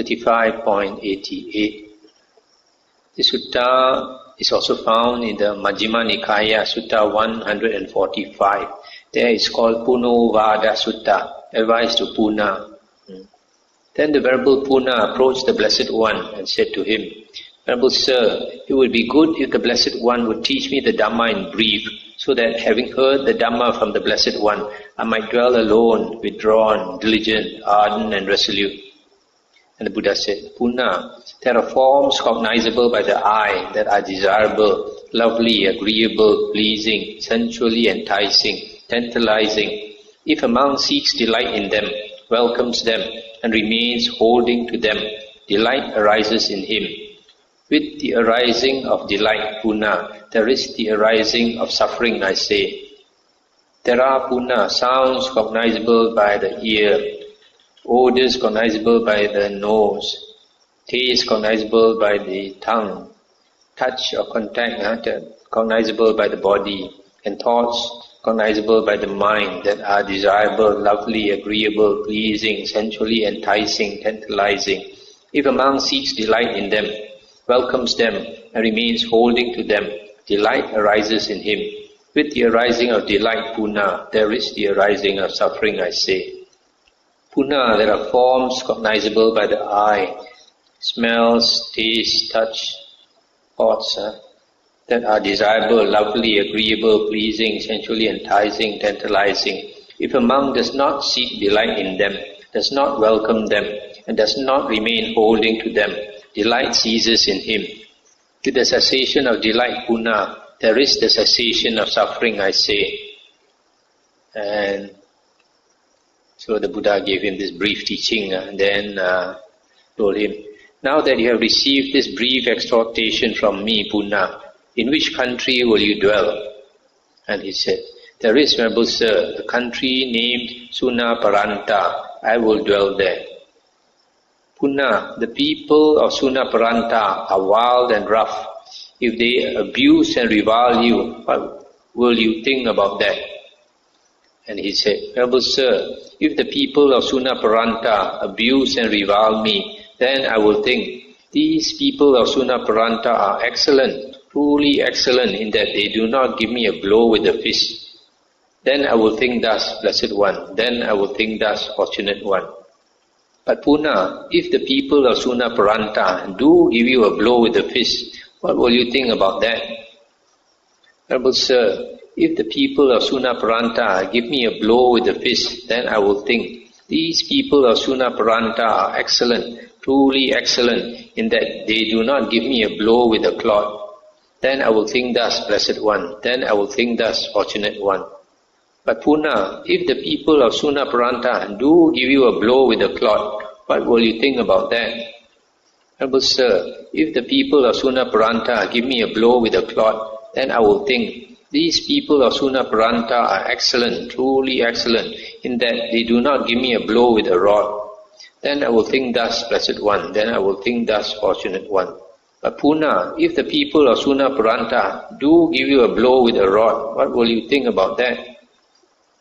35.88. This sutta is also found in the Majjhima Nikaya, Sutta 145. There is called Punovada Sutta, advice to Puna. Then the Venerable Puna approached the Blessed One and said to him, Venerable Sir, it would be good if the Blessed One would teach me the Dhamma in brief, so that having heard the Dhamma from the Blessed One, I might dwell alone, withdrawn, diligent, ardent and resolute. And the Buddha said, Puna, there are forms cognizable by the eye that are desirable, lovely, agreeable, pleasing, sensually enticing, tantalizing. If a monk seeks delight in them, welcomes them, and remains holding to them, delight arises in him. With the arising of delight, Puna, there is the arising of suffering, I say. There are, Puna, sounds cognizable by the ear, odors cognizable by the nose, taste cognizable by the tongue, touch or contact cognizable by the body, and thoughts cognizable by the mind that are desirable, lovely, agreeable, pleasing, sensually enticing, tantalizing. If a monk seeks delight in them, welcomes them, and remains holding to them, delight arises in him. With the arising of delight, Puna, there is the arising of suffering, I say. Puna, there are forms cognizable by the eye, smells, taste, touch, thoughts that are desirable, lovely, agreeable, pleasing, sensually enticing, tantalizing. If a monk does not seek delight in them, does not welcome them, and does not remain holding to them, delight ceases in him. With the cessation of delight, Puna, there is the cessation of suffering, I say. And so the Buddha gave him this brief teaching and then told him, now that you have received this brief exhortation from me, Puna, in which country will you dwell? And he said, there is, Venerable Sir, a country named Sunaparanta. I will dwell there. Puna, the people of Sunaparanta are wild and rough. If they abuse and revile you, what will you think about that? And he said, Venerable Sir, if the people of Sunaparanta abuse and revile me, then I will think, these people of Sunaparanta are excellent, truly excellent in that they do not give me a blow with a fist. Then I will think thus, Blessed One. Then I will think thus, Fortunate One. But Puna, if the people of Sunaparanta do give you a blow with a fist, what will you think about that? Venerable Sir, if the people of Sunaparanta give me a blow with a fist, then I will think, these people of Sunaparanta are excellent, truly excellent, in that they do not give me a blow with a clod. Then I will think thus, Blessed One. Then I will think thus, Fortunate One. But Puna, if the people of Sunaparanta do give you a blow with a clod, what will you think about that? Venerable Sir, if the people of Sunaparanta give me a blow with a clod, then I will think, these people of Sunaparanta are excellent, truly excellent, in that they do not give me a blow with a rod. Then I will think thus, Blessed One. Then I will think thus, Fortunate One. But Puna, if the people of Sunaparanta do give you a blow with a rod, what will you think about that?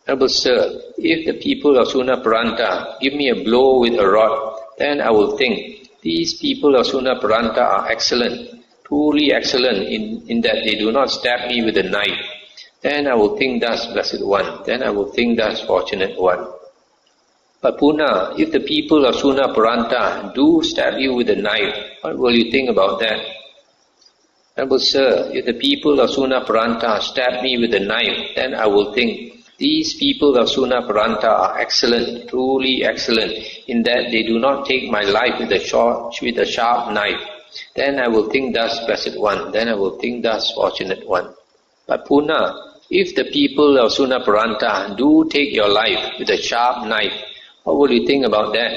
Venerable Sir, if the people of Sunaparanta give me a blow with a rod, then I will think, these people of Sunaparanta are excellent, truly excellent in that they do not stab me with a knife. Then I will think thus, Blessed One. Then I will think thus, Fortunate One. But Puna, if the people of Sunaparanta do stab you with a knife, what will you think about that? Venerable Sir, if the people of Sunaparanta stab me with a knife, then I will think, these people of Sunaparanta are excellent, truly excellent, in that they do not take my life with a sharp knife. Then I will think thus, Blessed One. Then I will think thus, Fortunate One. But Puna, if the people of Sunaparanta do take your life with a sharp knife, what will you think about that?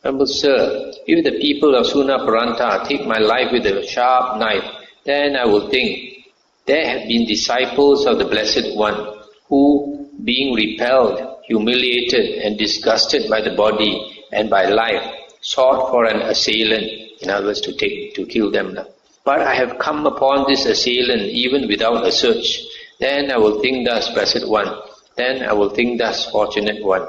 Venerable Sir, if the people of Sunaparanta take my life with a sharp knife, then I will think, there have been disciples of the Blessed One who, being repelled, humiliated and disgusted by the body and by life, sought for an assailant, in other words, to kill them. But I have come upon this assailant even without a search. Then I will think thus, Blessed One. Then I will think thus, Fortunate One.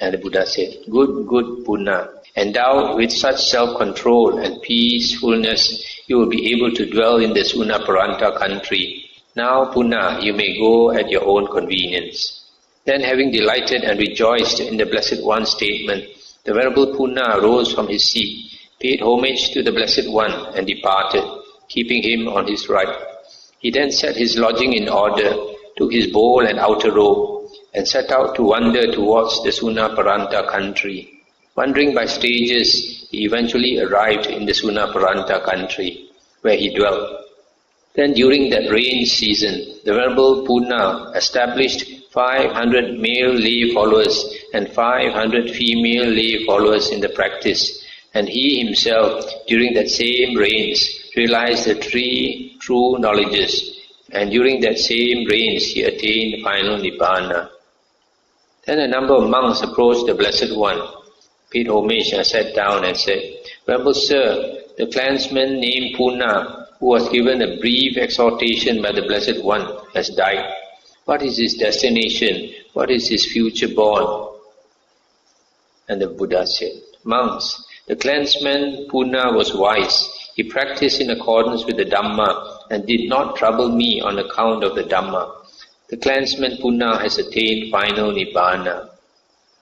And the Buddha said, good, Puna. Endowed with such self-control and peacefulness, you will be able to dwell in the Sunaparanta country. Now, Puna, you may go at your own convenience. Then, having delighted and rejoiced in the Blessed One's statement, the Venerable Puna rose from his seat, paid homage to the Blessed One, and departed, keeping him on his right. He then set his lodging in order, took his bowl and outer robe, and set out to wander towards the Sunaparanta country. Wandering by stages, he eventually arrived in the Sunaparanta country, where he dwelt. Then during that rain season, the Venerable Puna established 500 male lay followers and 500 female lay followers in the practice, and he himself, during that same rains, realized the three true knowledges, and during that same rains he attained final Nibbana. Then a number of monks approached the Blessed One, paid homage and sat down and said, Venerable Sir, the clansman named Puna, who was given a brief exhortation by the Blessed One, has died. What is his destination? What is his future born? And the Buddha said, Monks, the clansman Puna was wise. He practiced in accordance with the Dhamma and did not trouble me on account of the Dhamma. The clansman Puna has attained final Nibbana.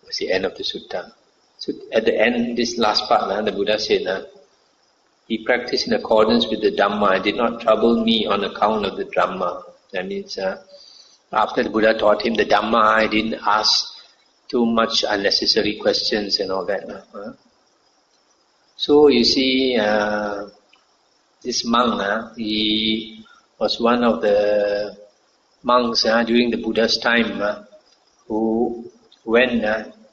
That's the end of the sutta. So at the end, this last part, the Buddha said, he practiced in accordance with the Dhamma and did not trouble me on account of the Dhamma. That means after the Buddha taught him the Dhamma, I didn't ask too much unnecessary questions and all that. So you see, this monk, he was one of the monks during the Buddha's time who went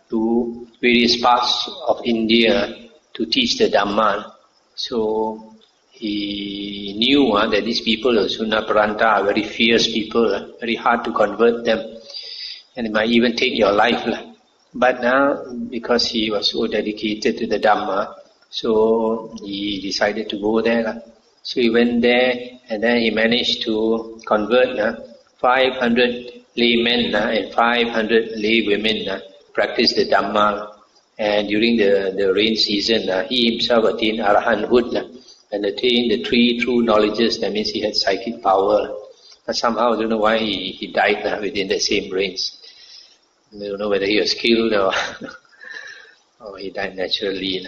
to various parts of India to teach the Dhamma. So he knew that these people of Sunaparanta are very fierce people, very hard to convert them, and it might even take your life. But now, because he was so dedicated to the Dhamma, so he decided to go there. So he went there, and then he managed to convert 500 laymen and 500 lay women, practice the Dhamma. And during the rain season, he himself attained arahanthood and attained the three true knowledges. That means he had psychic power. But somehow, I don't know why he died within the same rains. I don't know whether he was killed or he died naturally.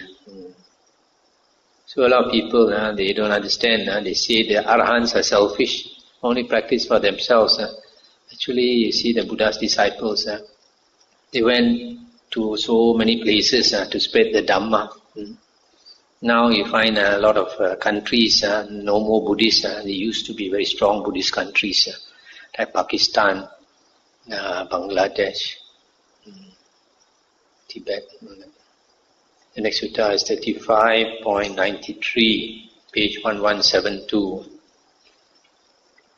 So a lot of people, they don't understand. They say the arahants are selfish, only practice for themselves. Actually, you see the Buddha's disciples, they went to so many places to spread the Dhamma. Now you find a lot of countries, no more Buddhists. They used to be very strong Buddhist countries, like Pakistan, Bangladesh, Tibet. The next sutta is 35.93, page 1172.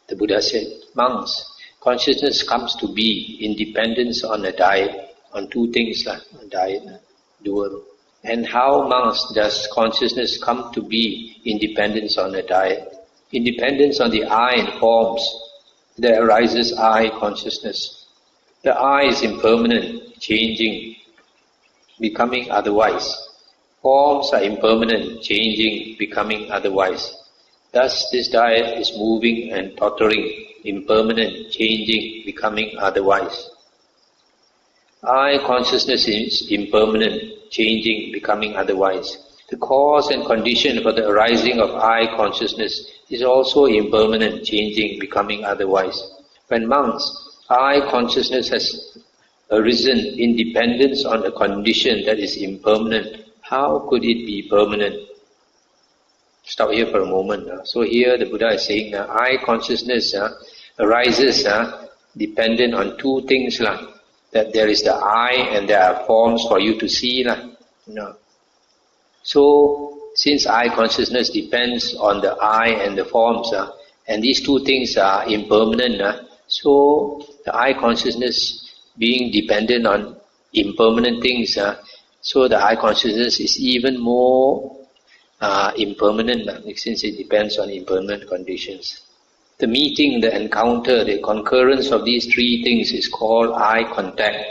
The Buddha said, Monks, consciousness comes to be in dependence on a diet, on two things, diet, dual. And how, monks, does consciousness come to be in dependence on a diet? In dependence on the I and forms, there arises I consciousness. The I is impermanent, changing, becoming otherwise. Forms are impermanent, changing, becoming otherwise. Thus this diet is moving and tottering, impermanent, changing, becoming otherwise. I consciousness is impermanent, changing, becoming otherwise. The cause and condition for the arising of I consciousness is also impermanent, changing, becoming otherwise. When monks, I consciousness has arisen in dependence on a condition that is impermanent, how could it be permanent? Stop here for a moment. So here the Buddha is saying I consciousness arises dependent on two things. That there is the I and there are forms for you to see. So, since I consciousness depends on the I and the forms, and these two things are impermanent, so the I consciousness being dependent on impermanent things, so the I consciousness is even more impermanent, since it depends on impermanent conditions. The meeting, the encounter, the concurrence of these three things is called eye contact.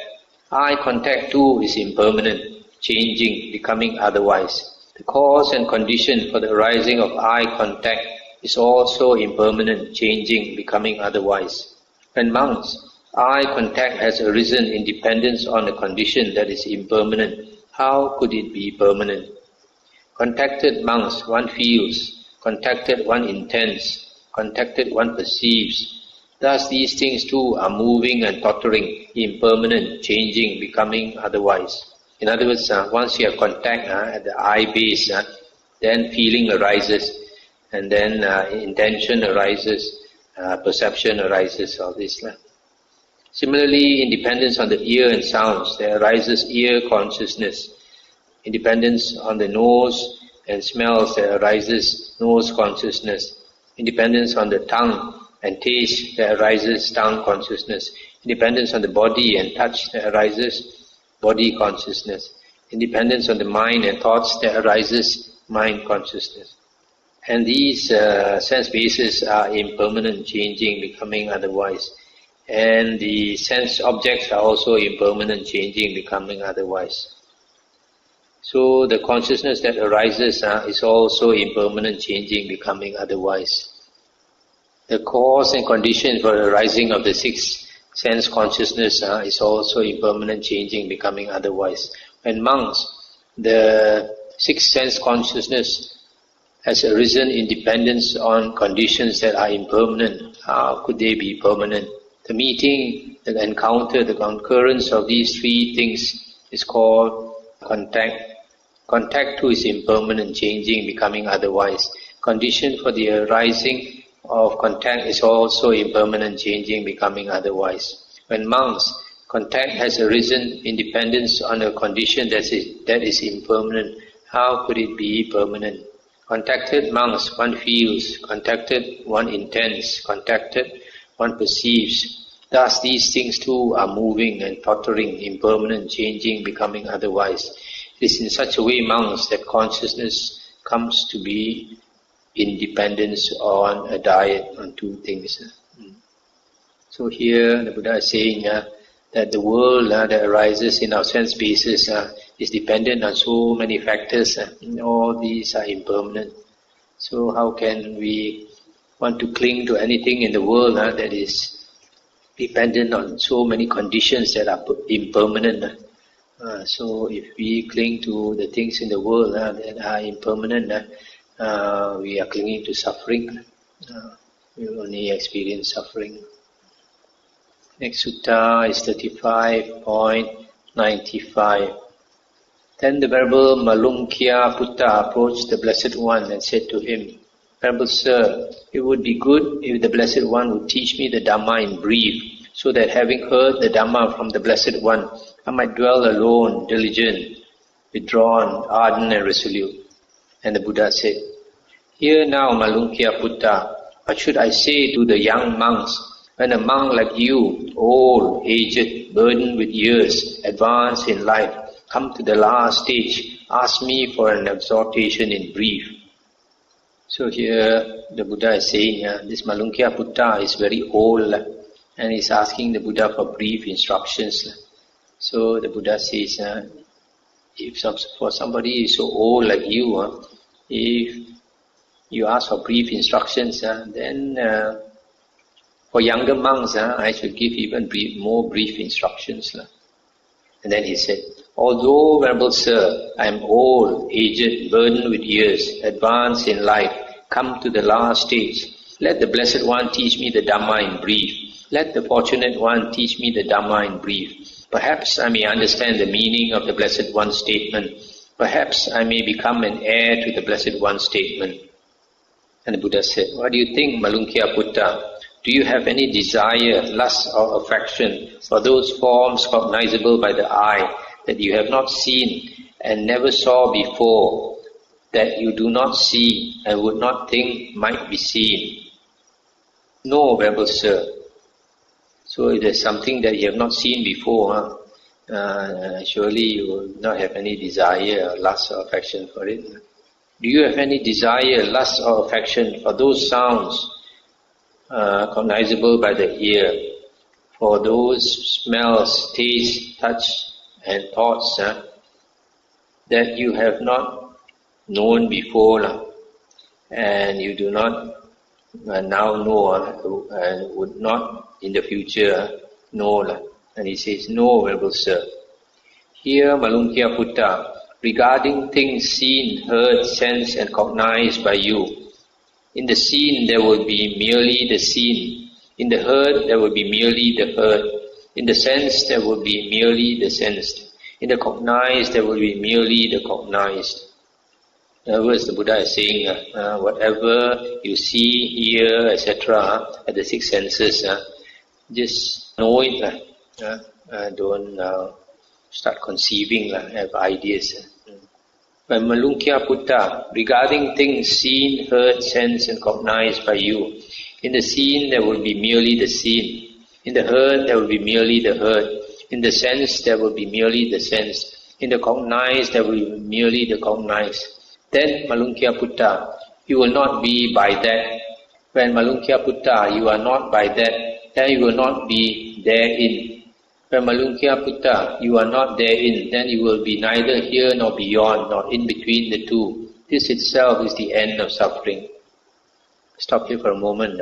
Eye contact too is impermanent, changing, becoming otherwise. The cause and condition for the arising of eye contact is also impermanent, changing, becoming otherwise. When monks, eye contact has arisen in dependence on a condition that is impermanent, how could it be permanent? Contacted monks, one feels; contacted, one intends; contacted, one perceives. Thus these things too are moving and tottering, impermanent, changing, becoming otherwise. In other words, once you have contact at the eye base, then feeling arises, and then intention arises, perception arises, all this. Similarly, in dependence on the ear and sounds, there arises ear consciousness. In dependence on the nose and smells, there arises nose consciousness. In dependence on the tongue and taste, there arises tongue consciousness. In dependence on the body and touch, there arises body consciousness. In dependence on the mind and thoughts, there arises mind consciousness. And these sense bases are impermanent, changing, becoming otherwise. And the sense objects are also impermanent, changing, becoming otherwise. So the consciousness that arises is also impermanent, changing, becoming otherwise. The cause and condition for the arising of the sixth sense consciousness is also impermanent, changing, becoming otherwise. When monks, the sixth sense consciousness has arisen in dependence on conditions that are impermanent, how could they be permanent? The meeting, the encounter, the concurrence of these three things is called contact. Contact too is impermanent, changing, becoming otherwise. Condition for the arising of contact is also impermanent, changing, becoming otherwise. When monks, contact has arisen in dependence on a condition that is impermanent, how could it be permanent? Contacted monks, one feels; contacted, one intends; contacted, one perceives. Thus these things too are moving and tottering, impermanent, changing, becoming otherwise. It is in such a way, monks, that consciousness comes to be in dependence on a diet, on two things. So here the Buddha is saying that the world that arises in our sense bases is dependent on so many factors, and all these are impermanent. So how can we want to cling to anything in the world that is dependent on so many conditions that are impermanent? So if we cling to the things in the world that are impermanent, we are clinging to suffering. We will only experience suffering. Next sutta is 35.95. Then the Venerable Malunkhya Putta approached the Blessed One and said to him, Venerable Sir, it would be good if the Blessed One would teach me the Dhamma in brief, so that having heard the Dhamma from the Blessed One, I might dwell alone, diligent, withdrawn, ardent and resolute. And the Buddha said, Hear now, Malunkhya Putta, what should I say to the young monks? When a monk like you, old, aged, burdened with years, advanced in life, come to the last stage, ask me for an exhortation in brief. So here the Buddha is saying, this Malunkhya Putta is very old and is asking the Buddha for brief instructions. So the Buddha says, for somebody so old like you, if you ask for brief instructions, then for younger monks, I should give even more brief instructions. And then he said, Although, Venerable Sir, I am old, aged, burdened with years, advanced in life, come to the last stage, let the Blessed One teach me the Dhamma in brief. Let the Fortunate One teach me the Dhamma in brief. Perhaps I may understand the meaning of the Blessed One's statement. Perhaps I may become an heir to the Blessed One's statement. And the Buddha said, What do you think, Malunkhya Putta? Do you have any desire, lust or affection for those forms cognizable by the eye that you have not seen and never saw before, that you do not see and would not think might be seen? No, Venerable Sir. So if there's something that you have not seen before, surely you will not have any desire, or lust or affection for it. Do you have any desire, lust or affection for those sounds cognizable by the ear, for those smells, taste, touch and thoughts that you have not known before, and you do not now know, and would not in the future know. And he says, no, Venerable Sir. Here, Malunkhya Putta, regarding things seen, heard, sensed and cognized by you. In the seen there will be merely the seen. In the heard there will be merely the heard. In the sensed there will be merely the sensed. In the cognized there will be merely the cognized. In other words, the Buddha is saying, whatever you see, hear, etc., at the six senses, just know it. Don't start conceiving, have ideas. By Malunkhya Putta, regarding things seen, heard, sensed and cognized by you, in the seen there will be merely the seen. In the heard there will be merely the heard. In the sensed there will be merely the sensed. In the cognized there will be merely the cognized. Then Malunkhya Putta, you will not be by that. When Malunkhya Putta, you are not by that, then you will not be therein. When Malunkhya Putta, you are not therein, then you will be neither here nor beyond, nor in between the two. This itself is the end of suffering. Stop here for a moment.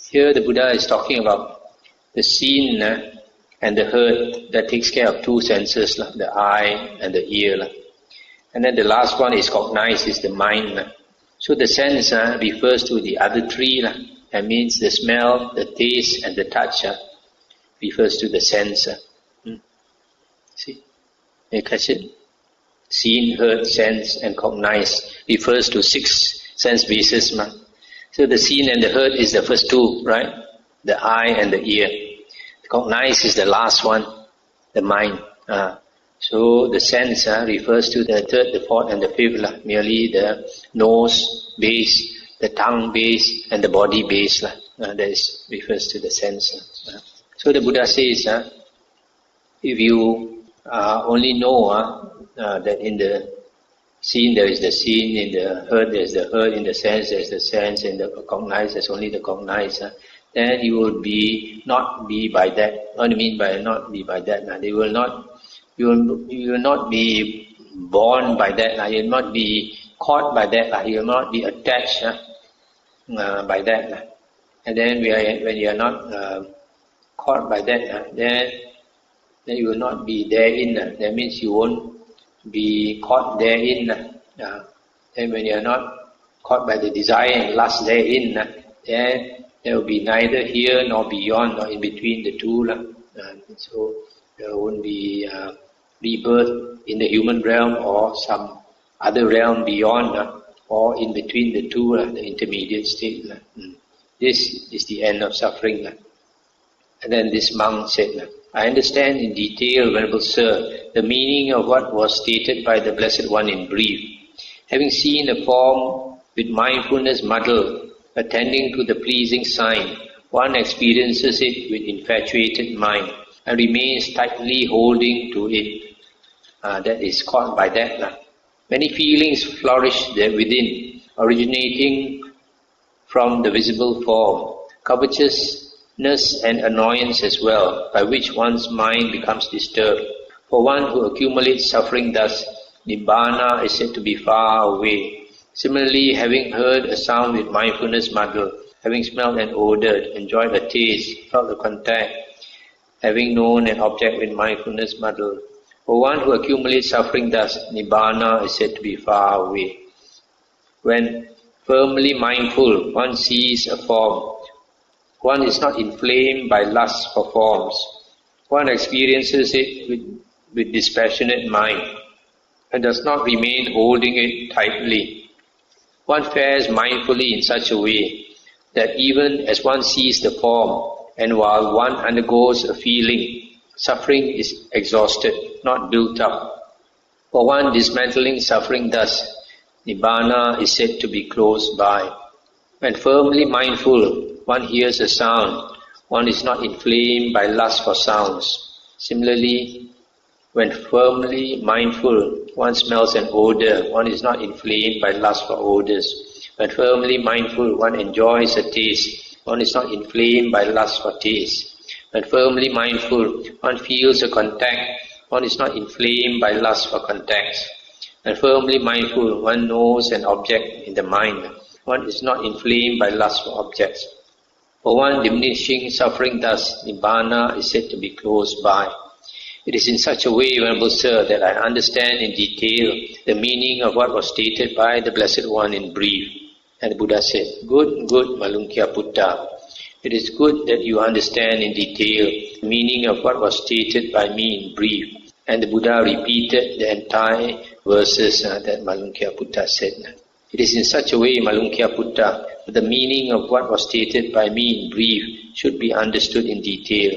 Here the Buddha is talking about the seen and the heard. That takes care of two senses, the eye and the ear. And then the last one is cognized, is the mind. So the sense refers to the other three. That means the smell, the taste and the touch. Refers to the sense. See? You catch it? Seen, heard, sense and cognized refers to six sense bases. So the seen and the heard is the first two, right? The eye and the ear. The cognized is the last one, the mind. So the sense refers to the third, the fourth and the fifth. Merely the nose base, the tongue base and the body base. That refers to the sense. So the Buddha says, if you only know that in the seen there is the seen, in the heard there is the heard, in the sense there is the sense, in the cognized there is only the cognized, then you will not be by that. What do you mean by not be by that? You will not be born by that. You will not be caught by that. You will not be attached by that. And then when you are not caught by that, then you will not be therein. That means you won't be caught therein. Then when you are not caught by the desire and lust therein, then there will be neither here nor beyond nor in between the two. So there won't be rebirth in the human realm or some other realm beyond or in between the two, the intermediate state. This is the end of suffering. And then this monk said, I understand in detail, Venerable Sir, the meaning of what was stated by the Blessed One in brief. Having seen a form with mindfulness muddled, attending to the pleasing sign, one experiences it with infatuated mind and remains tightly holding to it. That is caught by that. Many feelings flourish there within, originating from the visible form. Covetousness and annoyance as well, by which one's mind becomes disturbed. For one who accumulates suffering thus, Nibbana is said to be far away. Similarly, having heard a sound with mindfulness muddled, having smelled an odor, enjoyed a taste, felt a contact, having known an object with mindfulness muddled. For one who accumulates suffering thus, Nibbana is said to be far away. When firmly mindful, one sees a form. One is not inflamed by lust for forms. One experiences it with dispassionate mind and does not remain holding it tightly. One fares mindfully in such a way that even as one sees the form and while one undergoes a feeling, suffering is exhausted, not built up. For one dismantling suffering thus, Nibbana is said to be close by. When firmly mindful, one hears a sound, one is not inflamed by lust for sounds. Similarly, when firmly mindful, one smells an odor, one is not inflamed by lust for odors. When firmly mindful, one enjoys a taste, one is not inflamed by lust for taste. When firmly mindful, one feels a contact, one is not inflamed by lust for contacts. and firmly mindful, one knows an object in the mind. One is not inflamed by lust for objects. For one, diminishing suffering thus, Nibbana is said to be close by. It is in such a way, Venerable Sir, that I understand in detail the meaning of what was stated by the Blessed One in brief. And the Buddha said, "Good, good, Malunkhya Putta. It is good that you understand in detail the meaning of what was stated by me in brief." And the Buddha repeated the entire verses that Malunkhya Putta said. It is in such a way, Malunkhya Putta, that the meaning of what was stated by me in brief should be understood in detail.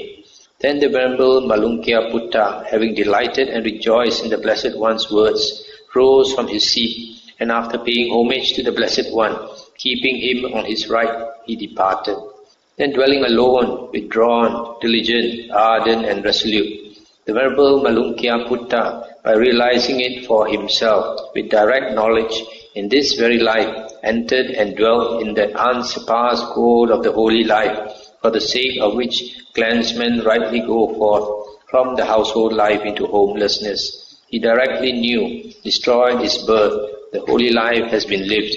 Then the Venerable Malunkhya Putta, having delighted and rejoiced in the Blessed One's words, rose from his seat, and after paying homage to the Blessed One, keeping him on his right, he departed. Then dwelling alone, withdrawn, diligent, ardent and resolute, the Venerable Malunkhya Putta, by realizing it for himself with direct knowledge, in this very life entered and dwelt in that unsurpassed goal of the holy life, for the sake of which clansmen rightly go forth from the household life into homelessness. He directly knew, destroyed his birth, the holy life has been lived.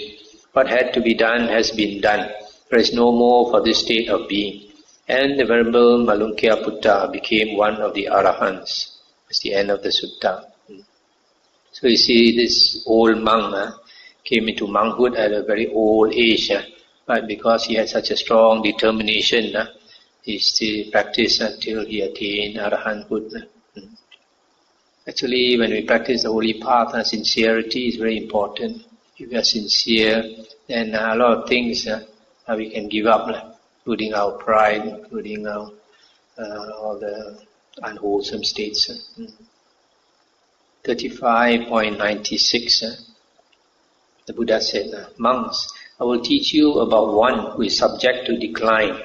What had to be done has been done. There is no more for this state of being. And the Venerable Malunkhya Putta became one of the Arahants. That's the end of the sutta. So you see, this old monk came into monkhood at a very old age, but because he had such a strong determination, he still practiced until he attained Arahanthood. Actually, when we practice the holy path, sincerity is very important. If we are sincere, then a lot of things we can give up, including our pride, including our, all the unwholesome states. 35.96. The Buddha said, "Monks, I will teach you about one who is subject to decline,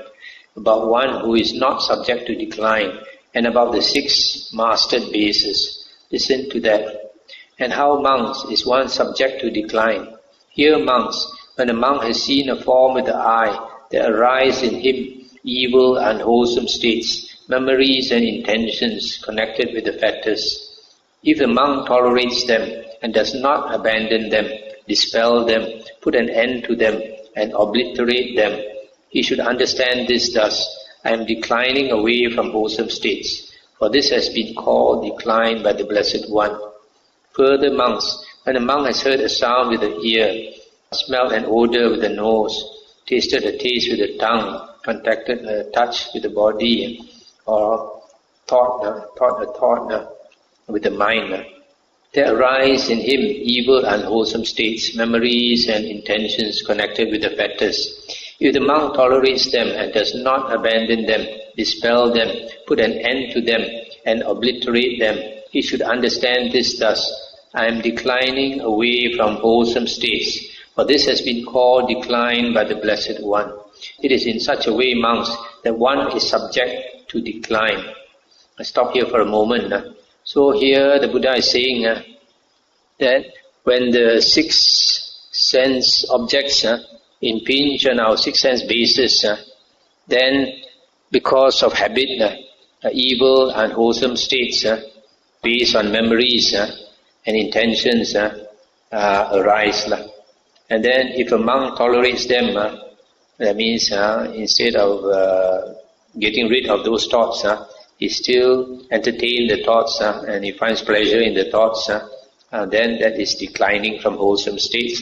about one who is not subject to decline, and about the 6 mastered bases. Listen to that. And how, monks, is one subject to decline? Here, monks, when a monk has seen a form with the eye, there arise in him evil, unwholesome states, memories and intentions connected with the fetters. If the monk tolerates them and does not abandon them, dispel them, put an end to them, and obliterate them, he should understand this thus: I am declining away from wholesome states, for this has been called decline by the Blessed One. Further, monks, when a monk has heard a sound with the ear, smelled an odor with the nose, tasted a taste with the tongue, contacted a touch with the body, or thought a thought with the mind, there arise in him evil, unwholesome states, memories and intentions connected with the fetters. If the monk tolerates them and does not abandon them, dispel them, put an end to them, and obliterate them, he should understand this thus: I am declining away from wholesome states, for this has been called decline by the Blessed One. It is in such a way, monks, that one is subject to decline. I stop here for a moment. So here the Buddha is saying that when the 6 sense objects impinge on our 6 sense bases, then because of habit, evil and wholesome states based on memories and intentions arise. And then if a monk tolerates them, that means instead of getting rid of those thoughts, he still entertains the thoughts and he finds pleasure in the thoughts, then that is declining from wholesome states.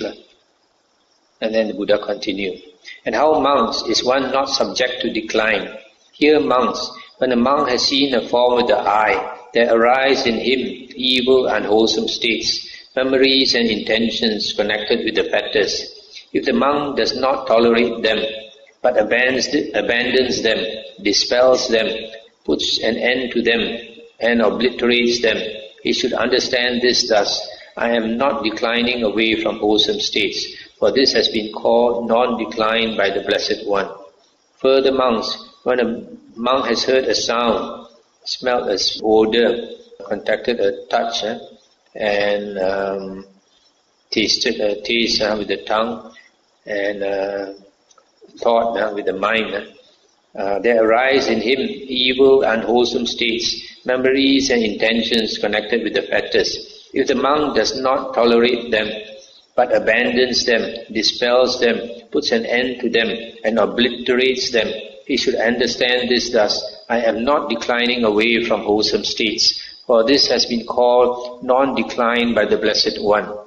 And then the Buddha continued. And how, monks, is one not subject to decline? Here, monks, when a monk has seen a form with the eye, there arise in him evil and wholesome states, memories and intentions connected with the fetters. If the monk does not tolerate them, but abandons them, dispels them, puts an end to them, and obliterates them, he should understand this thus: I am not declining away from wholesome states, for this has been called non-decline by the Blessed One. Further, monks, when a monk has heard a sound, smelled an odor, contacted a touch, and tasted a taste with the tongue, and thought with the mind, there arise in him evil and wholesome states, memories and intentions connected with the fetters. If the monk does not tolerate them, but abandons them, dispels them, puts an end to them, and obliterates them, he should understand this thus: I am not declining away from wholesome states, for this has been called non-decline by the Blessed One.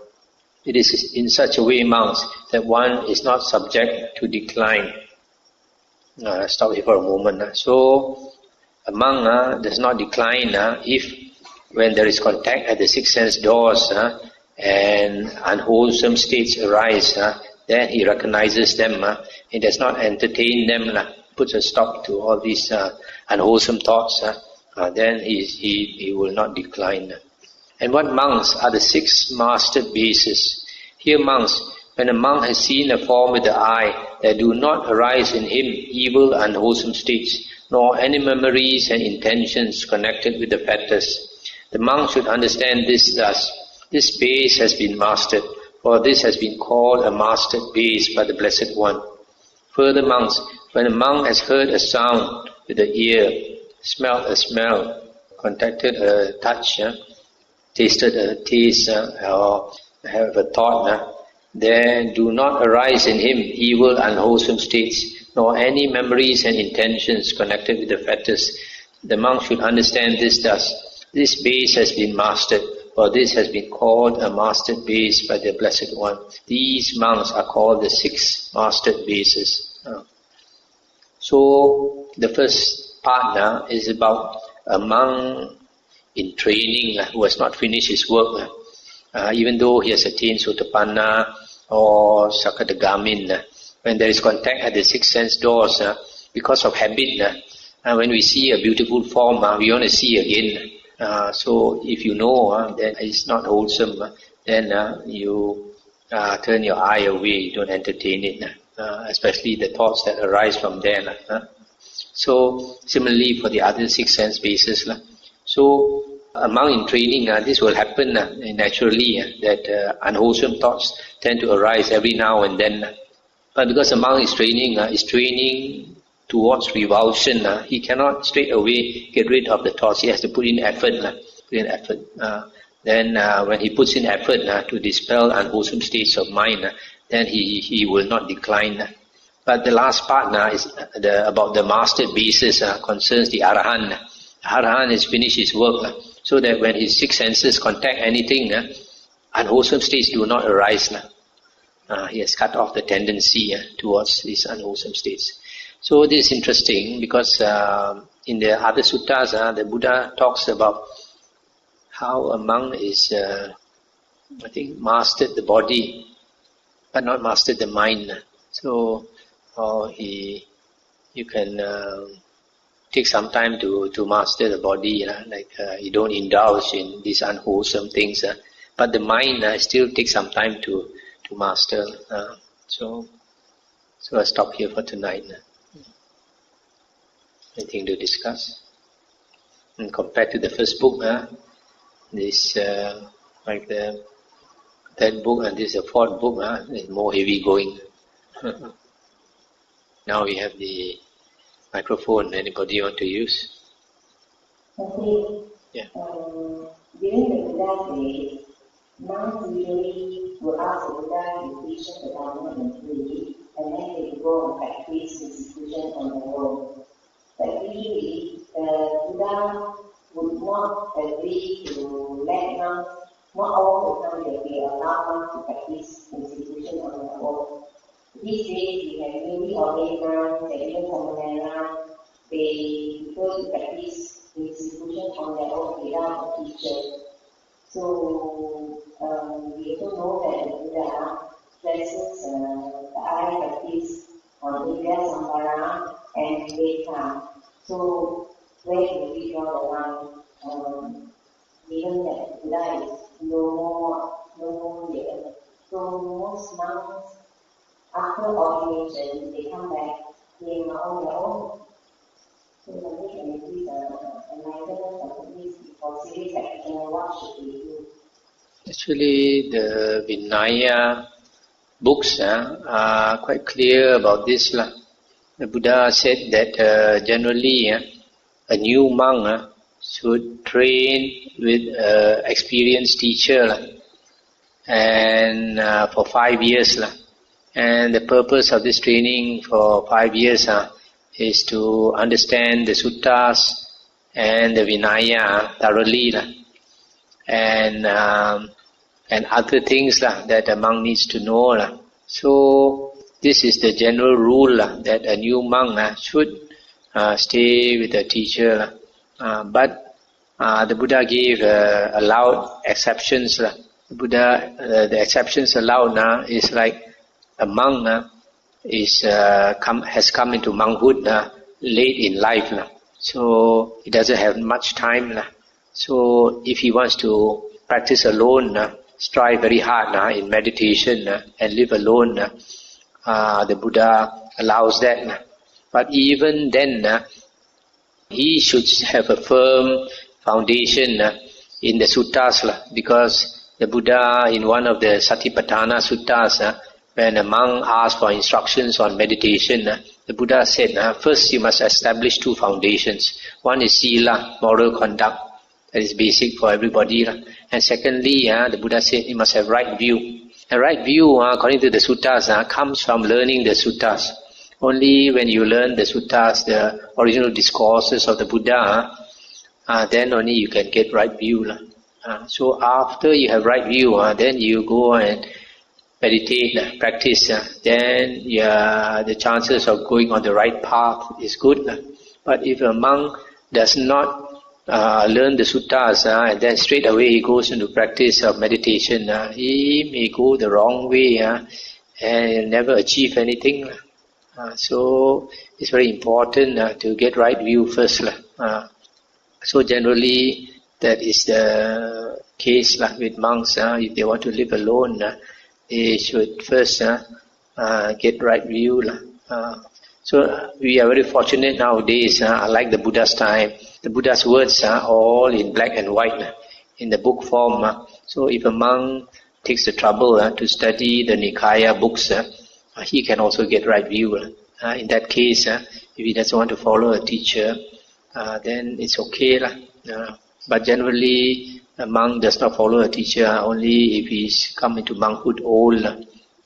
It is in such a way, monks, that one is not subject to decline. Stop here for a moment. So, a monk does not decline if when there is contact at the six sense doors and unwholesome states arise, then he recognizes them. He does not entertain them, puts a stop to all these unwholesome thoughts. Then he will not decline. And what monks are the six mastered bases? Here, monks, when a monk has seen a form with the eye, there do not arise in him evil, unwholesome states, nor any memories and intentions connected with the fetters. The monk should understand this thus: this base has been mastered, for this has been called a mastered base by the Blessed One. Further, monks, when a monk has heard a sound with the ear, smelled a smell, contacted a touch, tasted a taste, or have a thought, there do not arise in him evil, unwholesome states, nor any memories and intentions connected with the fetters. The monk should understand this thus: this base has been mastered, for this has been called a mastered base by the Blessed One. These monks are called the six mastered bases. So the first part is about a monk in training who has not finished his work. Even though he has attained Sotapanna or Sakadagamin, when there is contact at the six sense doors, because of habit, when we see a beautiful form, we want to see again. So if you know that it's not wholesome, then you turn your eye away, you don't entertain it, especially the thoughts that arise from there. So similarly for the other six sense bases. So a monk in training, this will happen naturally, that unwholesome thoughts tend to arise every now and then. But because a monk is training towards revulsion, he cannot straight away get rid of the thoughts. He has to put in effort. Then when he puts in effort to dispel unwholesome states of mind, then he will not decline. But the last part is about the mastered basis, concerns the Arahant. Arahant has finished his work, so that when his six senses contact anything, unwholesome states do not arise. He has cut off the tendency towards these unwholesome states. So this is interesting because in the other suttas, the Buddha talks about how a monk is, mastered the body, but not mastered the mind. So you can take some time to master the body, you don't indulge in these unwholesome things, but the mind still takes some time to master. So I'll stop here for tonight. Anything to discuss? And compared to the first book, this like the third book and this the fourth book, is more heavy going. Now we have the microphone. Anybody want to use? Yeah. During the Buddha's days, monks usually would ask the Buddha to teach the Dharma in free, and then they would go and practice institution on their own. But usually, the Buddha would not agree to let monks, not all the time they allow monks to practice institution on their own. These days, we have newly ordained monks, and even Salayatana, they prefer to practice institution on their own without a teacher. So, we also know that the Buddha stresses the eye practice on Vidya Sambhara and Veda. So, where do we draw the line? Given that Buddha is no more here. So, most monks, after ordination, they come back, they are on their own. So, when they can please enlighten us of this for serious action, what should we do? Actually, the Vinaya books are quite clear about this. The Buddha said that generally a new monk should train with an experienced teacher and for 5 years. And the purpose of this training for 5 years is to understand the suttas and the Vinaya thoroughly, and other things that a monk needs to know. So this is the general rule that a new monk should stay with a teacher. But the Buddha gave allowed exceptions. The exceptions allowed is like a monk has come into monkhood late in life, so he doesn't have much time. So if he wants to practice alone, strive very hard in meditation and live alone, the Buddha allows that. But even then, he should have a firm foundation in the suttas, because the Buddha in one of the Satipatthana suttas, when a monk asked for instructions on meditation, the Buddha said, first you must establish 2 foundations. One is sila, moral conduct, that is basic for everybody. And secondly, the Buddha said you must have right view. A right view, according to the suttas, comes from learning the suttas. Only when you learn the suttas, the original discourses of the Buddha, then only you can get right view. So after you have right view, then you go and meditate, practice, then the chances of going on the right path is good. But if a monk does not learn the suttas and then straight away he goes into practice of meditation, he may go the wrong way and never achieve anything. So it's very important to get right view first. So generally that is the case with monks. If they want to live alone, they should first get right view. So we are very fortunate nowadays, unlike the Buddha's time. The Buddha's words are all in black and white, in the book form. So if a monk takes the trouble to study the Nikaya books, he can also get right view. In that case, if he doesn't want to follow a teacher, then it's okay. But generally, a monk does not follow a teacher only if he's come into monkhood old.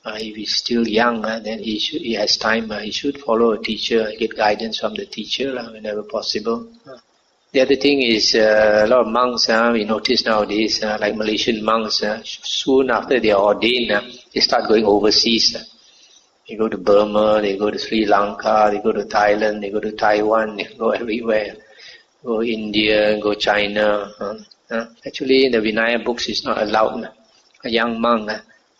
If he's still young, then he has time. He should follow a teacher, get guidance from the teacher whenever possible. The other thing is a lot of monks, we notice nowadays, like Malaysian monks, soon after they are ordained, they start going overseas. They go to Burma, they go to Sri Lanka, they go to Thailand, they go to Taiwan, they go everywhere. Go India, go China. Actually, in the Vinaya books, it's not allowed. A young monk,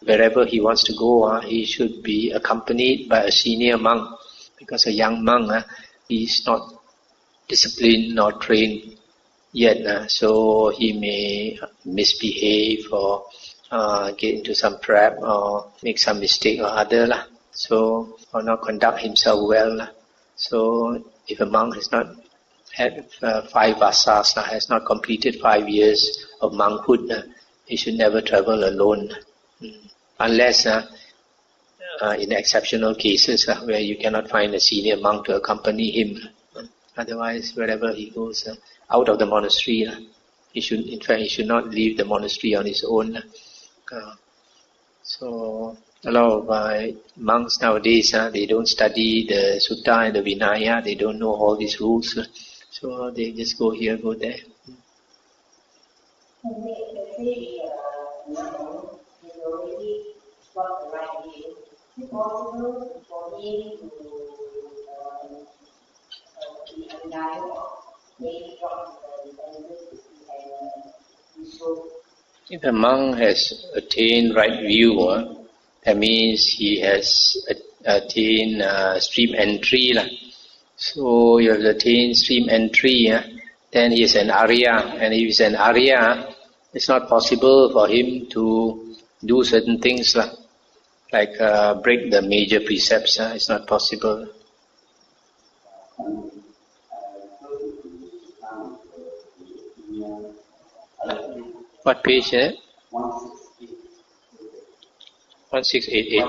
wherever he wants to go, he should be accompanied by a senior monk, because a young monk, is not disciplined or trained yet, so he may misbehave or get into some trap or make some mistake or other, or not conduct himself well. So if a monk has not had 5 vasas, has not completed 5 years of monkhood, he should never travel alone, unless in exceptional cases where you cannot find a senior monk to accompany him. Otherwise, wherever he goes out of the monastery, he should not leave the monastery on his own. So a lot of monks nowadays, they don't study the sutta and the Vinaya. They don't know all these rules, so they just go here, go there. Is it possible for him to be undone or maybe drop the defenses and show? If a monk has attained right view, that means he has attained stream entry. So you have attained stream entry, then he is an Arya. And if he is an Arya, it's not possible for him to do certain things like break the major precepts. It's not possible. What page? 1688.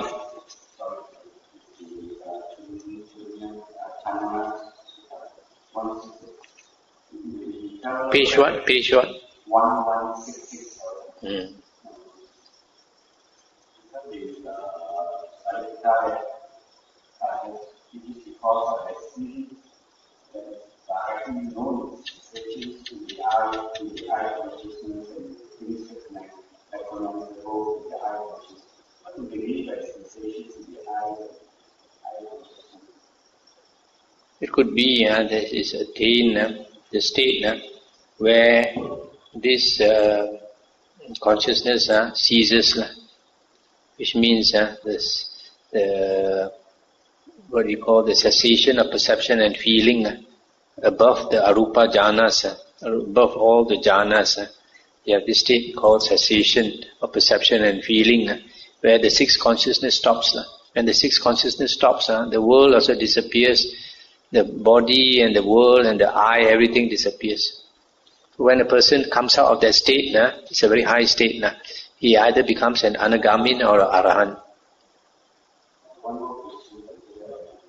Page Page what? Page what? 1166. It is because of the seeing that directly known sensations to the eye consciousness and things like economical to the eye consciousness. What do they mean by sensations to the eye consciousness? It could be there is attained the state where this consciousness ceases, which means the what we call the cessation of perception and feeling above the arupa jhanas, above all the jhanas. You have this state called cessation of perception and feeling, where the sixth consciousness stops. When the sixth consciousness stops, the world also disappears. The body and the world and the eye, everything disappears. When a person comes out of that state, it's a very high state, he either becomes an anagamin or an arahant. One more question,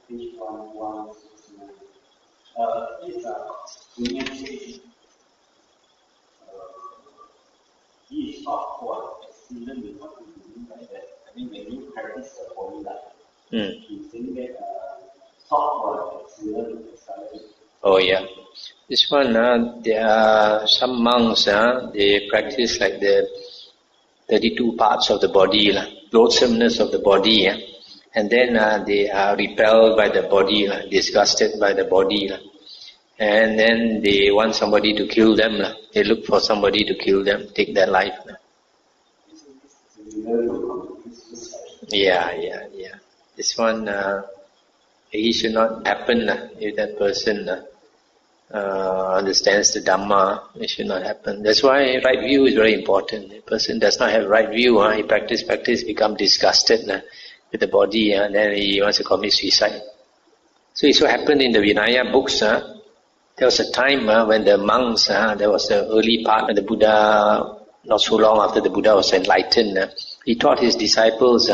page 1169. It's a renunciation. He is not for accident with what you mean by that. I mean, when you practice the body life, you think that stop for accident with accident. Oh yeah. This one, there are some monks, they practice like the 32 parts of the body, loathsomeness of the body, and then they are repelled by the body, disgusted by the body, and then they want somebody to kill them. They look for somebody to kill them, take their life. Yeah. This one, it should not happen if that person understands the Dhamma. It should not happen. That's why right view is very important. A person does not have right view, he practice, become disgusted with the body, and then he wants to commit suicide. So it so happened in the Vinaya books, there was a time when the monks, there was the early part of the Buddha, not so long after the Buddha was enlightened, he taught his disciples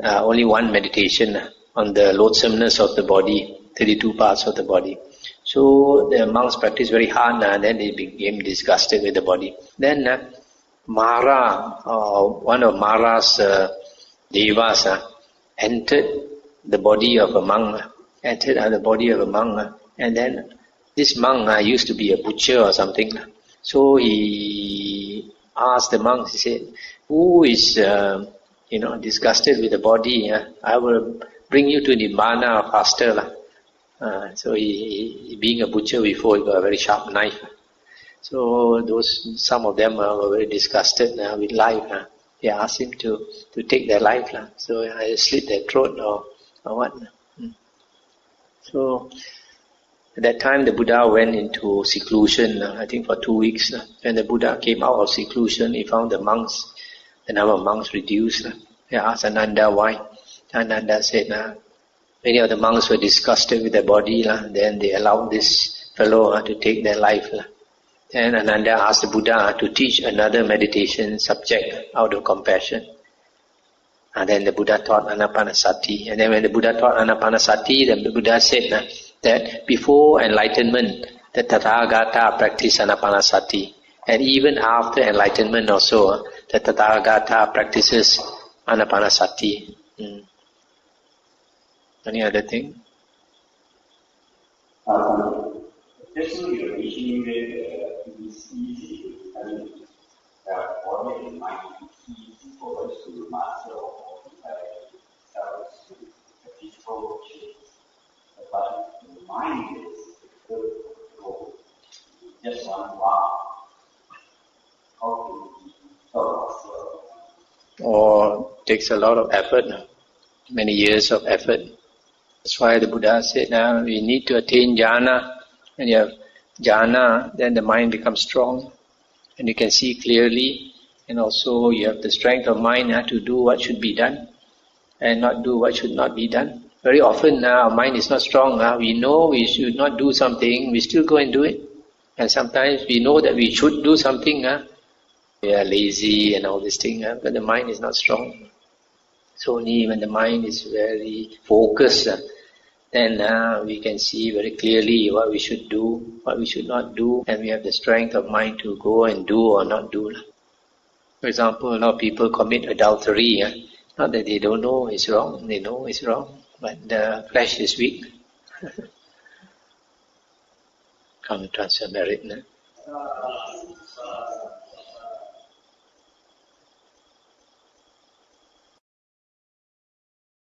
only one meditation on the loathsomeness of the body, 32 parts of the body. So the monks practiced very hard, and then they became disgusted with the body. Then Mara, one of Mara's devas, entered the body of a monk, and then this monk used to be a butcher or something. So he asked the monks, he said, who is disgusted with the body? I will bring you to Nibbana faster. So he being a butcher before, he got a very sharp knife. So some of them were very disgusted with life. They asked him to take their life. So I slit their throat or what. So at that time the Buddha went into seclusion, I think for 2 weeks. When the Buddha came out of seclusion, he found the number of monks reduced. He asked Ananda why. Ananda said, many of the monks were disgusted with their body, then they allowed this fellow to take their life. Then Ananda asked the Buddha to teach another meditation subject out of compassion. And then the Buddha taught Anapanasati. And then when the Buddha taught Anapanasati, then the Buddha said that before enlightenment, the Tathagata practiced Anapanasati. And even after enlightenment also, the Tathagata practices Anapanasati. Any other thing? Especially you're mentioning that it is easy, body and mind, it's easy for us to master or modify ourselves to a physical change. But the mind is difficult. Just one wow. How can we stop ourselves? Or takes a lot of effort, many years of effort. That's why the Buddha said, we need to attain jhana. When you have jhana, then the mind becomes strong and you can see clearly, and also you have the strength of mind to do what should be done and not do what should not be done. Very often our mind is not strong. We know we should not do something, we still go and do it. And sometimes we know that we should do something, we are lazy and all this thing, but the mind is not strong. So only when the mind is very focused, then we can see very clearly what we should do, what we should not do, and we have the strength of mind to go and do or not do. For example, a lot of people commit adultery. Not that they don't know it's wrong, they know it's wrong, but the flesh is weak. Come transfer merit.